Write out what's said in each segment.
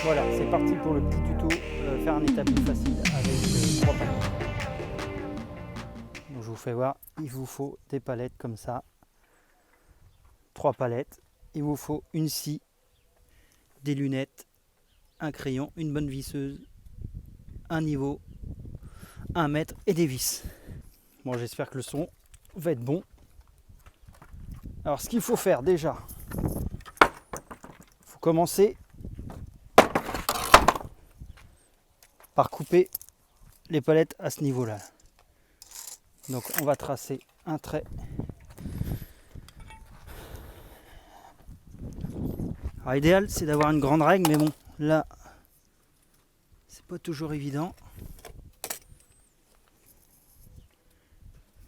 Voilà, c'est parti pour le petit tuto faire un établi facile avec 3 palettes. Donc je vous fais voir, il vous faut des palettes comme ça, 3 palettes. Il vous faut une scie, des lunettes, un crayon, une bonne visseuse, un niveau, 1 mètre et des vis. Bon, j'espère que le son va être bon. Alors ce qu'il faut faire déjà, il faut commencer par couper les palettes à ce niveau-là. Donc on va tracer un trait. Alors l'idéal c'est d'avoir une grande règle, mais bon, là c'est pas toujours évident.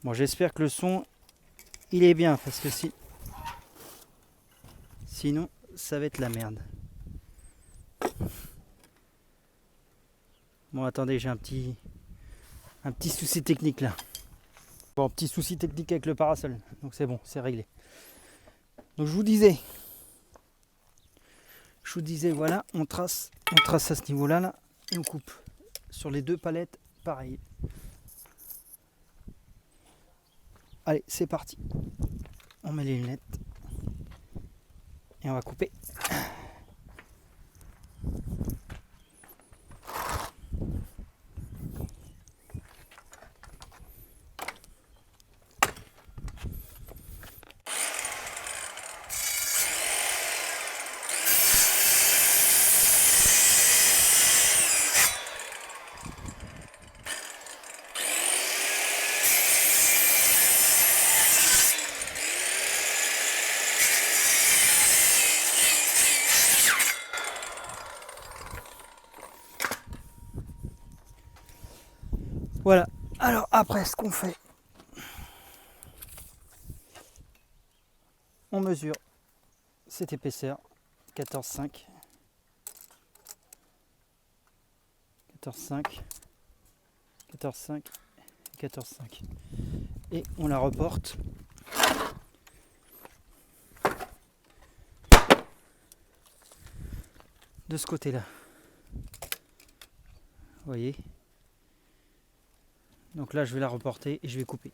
Bon, j'espère que le son il est bien, parce que sinon ça va être la merde. Bon, attendez, j'ai un petit souci technique là. Bon, petit souci technique avec le parasol, donc c'est bon, c'est réglé. Donc je vous disais, voilà, on trace à ce niveau-là, là, et on coupe sur les 2 palettes, pareil. Allez, c'est parti. On met les lunettes et on va couper. Voilà. Alors après, ce qu'on fait, on mesure cette épaisseur, 14,5, 14,5, 14,5, 14,5, et on la reporte de ce côté-là. Vous voyez? Donc là, je vais la reporter et je vais couper.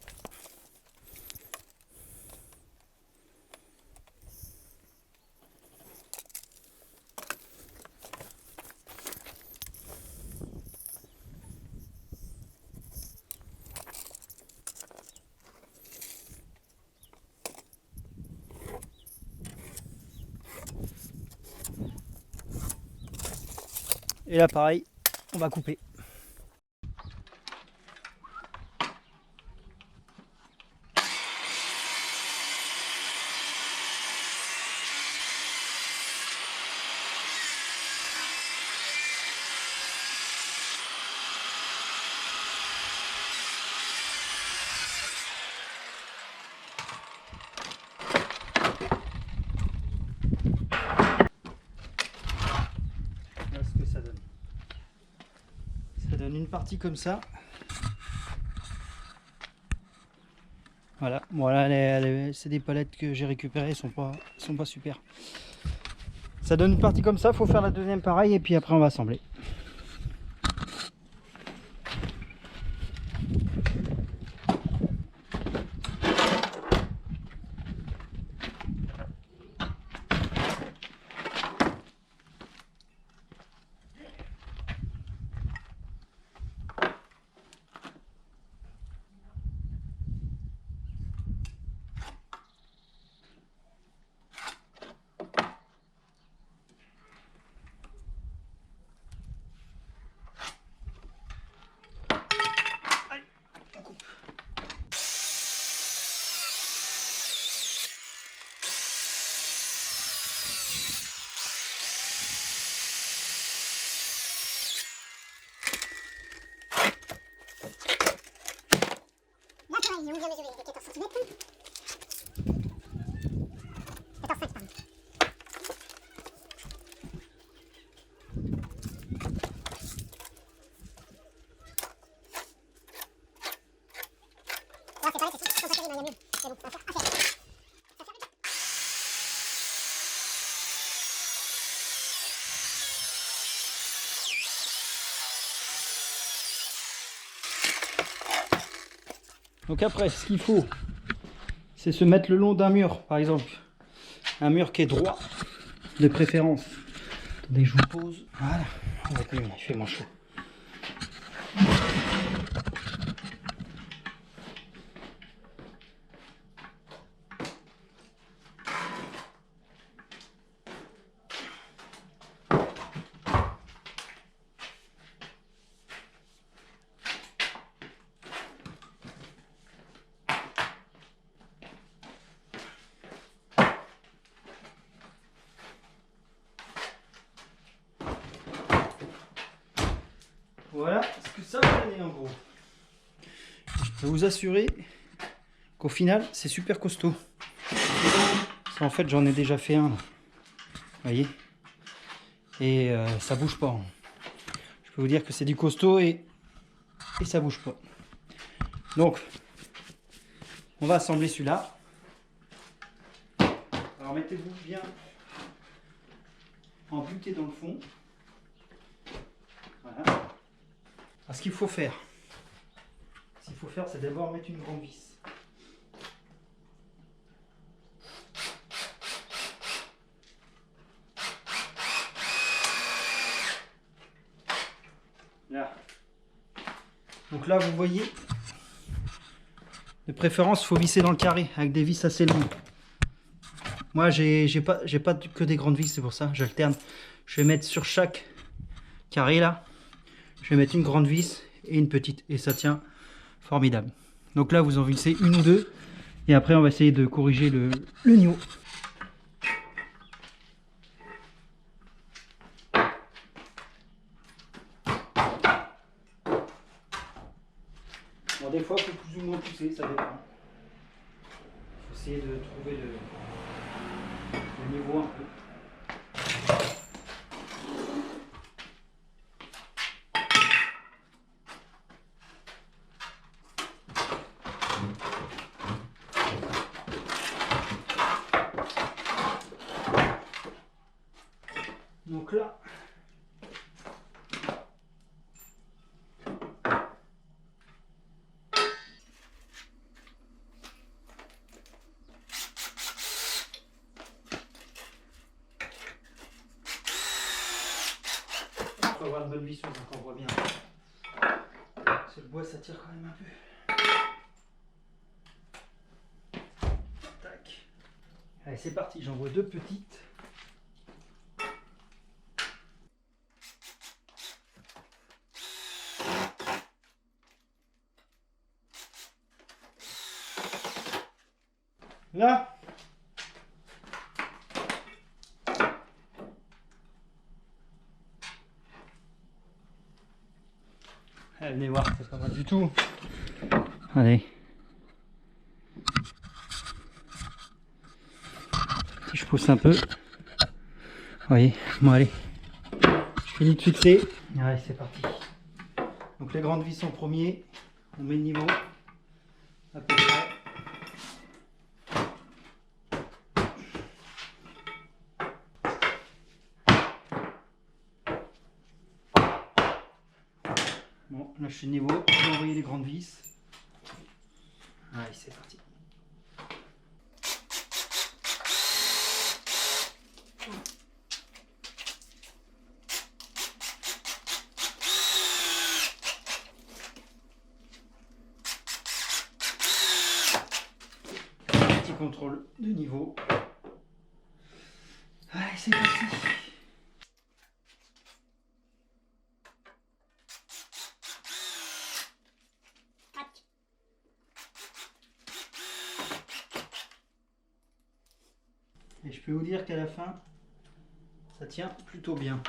Et là, pareil, on va couper. Voilà ce que ça donne. Ça donne une partie comme ça. Voilà, voilà, c'est des palettes que j'ai récupérées, sont pas super. Ça donne une partie comme ça, faut faire la deuxième pareil et puis après on va assembler. Donc après, ce qu'il faut, c'est se mettre le long d'un mur, par exemple. Un mur qui est droit, de préférence. Attendez, je vous pose. Voilà. Il fait moins chaud. Voilà ce que ça va donner en gros. Je peux vous assurer qu'au final, c'est super costaud. En fait, j'en ai déjà fait un. Là. Vous voyez? Et ça bouge pas. Je peux vous dire que c'est du costaud et ça bouge pas. Donc, on va assembler celui-là. Alors, mettez-vous bien embuté dans le fond. Voilà. Alors, ce qu'il faut faire, c'est d'abord mettre une grande vis. Là. Donc là, vous voyez, de préférence, il faut visser dans le carré avec des vis assez longues. Moi, j'ai pas que des grandes vis, c'est pour ça, j'alterne. Je vais mettre sur chaque carré là, je vais mettre une grande vis et une petite, et ça tient formidable. Donc là, vous en vissez une ou deux, et après, on va essayer de corriger le niveau. Bon, des fois, il faut plus ou moins pousser, ça dépend. Il faut essayer de trouver le niveau un peu. Donc là, il faut avoir une bonne visseuse, donc on voit bien. Parce que le bois, ça tire quand même un peu. Tac. Allez, c'est parti, j'envoie deux petites. Là. Allez, venez voir, c'est pas mal du tout. Allez. Si je pousse un peu. Vous voyez, bon allez. Je finis de fixer. Allez, c'est parti. Donc les grandes vis en premier. On met le niveau. À peu près. Bon, là je suis niveau, je vais envoyer les grandes vis. Allez, c'est parti. Petit contrôle de niveau. Allez, c'est parti. Et je peux vous dire qu'à la fin, ça tient plutôt bien.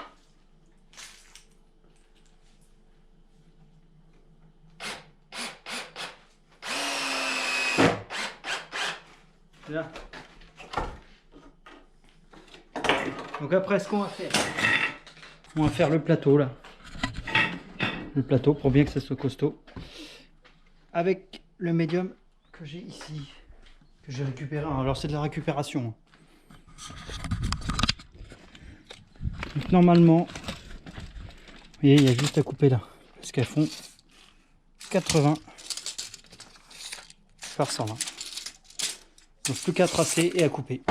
Là. Donc après, ce qu'on va faire, on va faire le plateau là. Le plateau pour bien que ça soit costaud. Avec le médium que j'ai ici, que j'ai récupéré. Alors c'est de la récupération. Donc normalement, vous voyez, il y a juste à couper là, parce qu'elles font 80. ça ressemble. Donc plus qu'à tracer et à couper.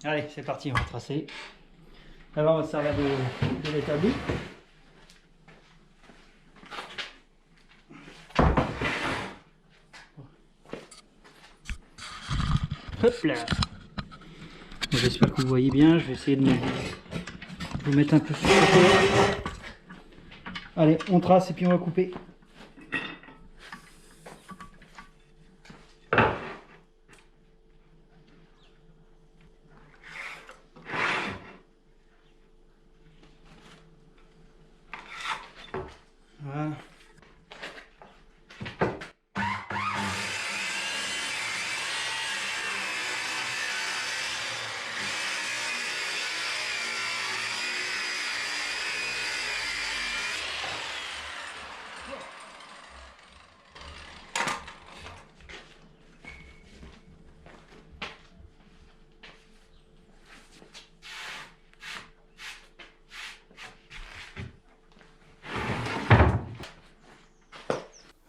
Allez, c'est parti, on va tracer. Alors on va se servir de l'établi. Hop là. J'espère que vous voyez bien, je vais essayer de vous mettre un peu sur le côté. Allez, on trace et puis on va couper. Voilà.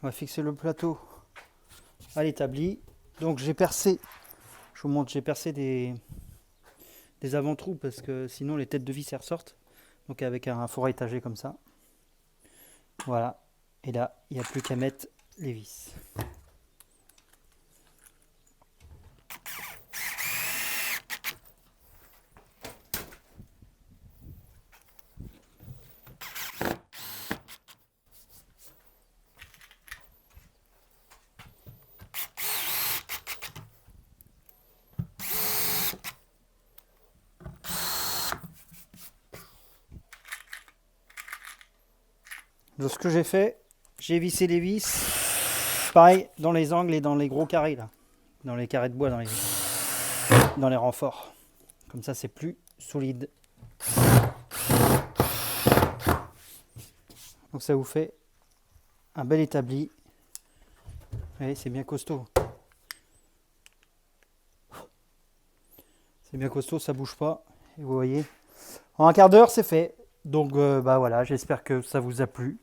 On va fixer le plateau à l'établi. Donc j'ai percé, je vous montre, j'ai percé des avant-trous parce que sinon les têtes de vis elles ressortent. Donc avec un four à étager comme ça. Voilà. Et là, il n'y a plus qu'à mettre les vis. Donc ce que j'ai fait, j'ai vissé les vis, pareil dans les angles et dans les gros carrés là, dans les carrés de bois, dans les renforts. Comme ça c'est plus solide. Donc ça vous fait un bel établi. Vous voyez, c'est bien costaud. C'est bien costaud, ça bouge pas. Et vous voyez, en un quart d'heure c'est fait. Donc bah voilà, j'espère que ça vous a plu.